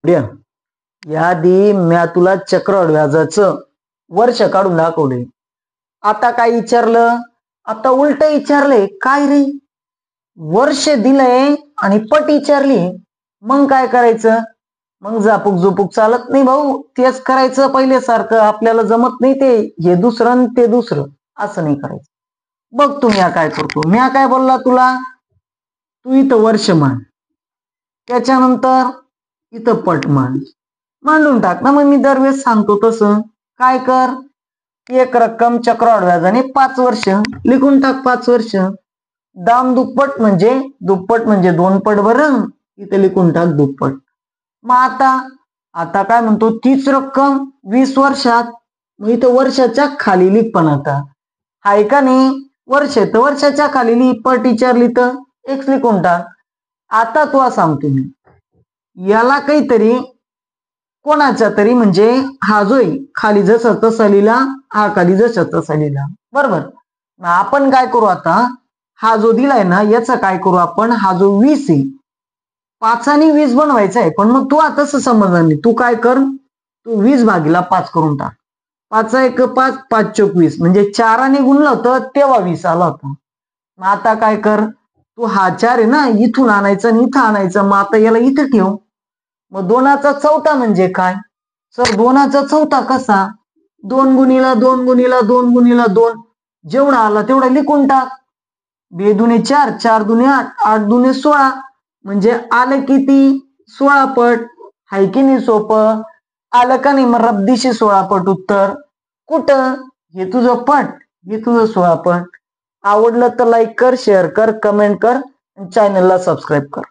याआधी म्या तुला चक्रवाढ व्याजाचं वर्ष काढून दाखवले. आता काय विचारलं? आता उलट विचारले. काय रे, वर्ष दिलंय आणि पट विचारली. मग काय करायचं? मग झापूक झुपूक चालत नाही भाऊ. तेच करायचं पहिले सारखं. आपल्याला जमत नाही ते. हे दुसरं आणि ते दुसरं असं नाही करायचं. बघ तू म्या काय करतो. म्या काय बोलला तुला? तू इथं वर्ष मान, त्याच्यानंतर इथं पट मांडून टाक ना. मग मी दरवेळेस सांगतो तसं काय कर. एक रक्कम चक्रवाढ व्याजाने 5 वर्ष लिखून टाक. 5 वर्ष. दाम दुप्पट म्हणजे 2 पट बरं. इथे लिखून टाक दुप्पट. मग आता काय म्हणतो, तीच रक्कम 20 वर्षात. मग इथं वर्षाच्या खाली लिख. पण आता हाय का नाही वर्ष, तर वर्षाच्या खाली लिख. पट विचारली तर एक्स लिखून टाक. आता तुला सांगतो मी, याला काहीतरी कोणाच्या तरी म्हणजे हा जोय खाली जसा तसा लिहिला, हा खाली जसा तसा लिहिला, बरोबर. आपण काय करू आता, हा जो दिलाय ना याचा काय करू आपण, हा जो 20 आहे 5 आणि 20 बनवायचा आहे. पण मग तू आता तसं समजणार नाही. तू काय कर, तू 20 भागीला 5 करून टाक. 5 1 5, 5 चोक 20 म्हणजे 4 ने गुणलं होतं तेव्हा 20 आला होता. मग आता काय कर, तू हा 4 आहे ना इथून आणायचं आणि इथं आणायचं. मग आता याला इथं ठेव. मग 2चा चौथा म्हणजे काय सर? 2चा चौथा कसा? 2 गुणिला 2 गुणिला 2 गुणिला 2 जेवढा आला तेवढा लिखून टाक. 2 दुने 4, 4 दुने 8, 8 दुने 16 म्हणजे आलं किती? 16 पट. हाय की नाही सोपं? आलं का नाही? मग रब्दीशी 16 पट उत्तर. कुठं? हे तुझं पट, हे तुझं 16 पट. आवडलं तर लाईक कर, शेअर कर, कमेंट कर, चॅनलला सबस्क्राईब कर.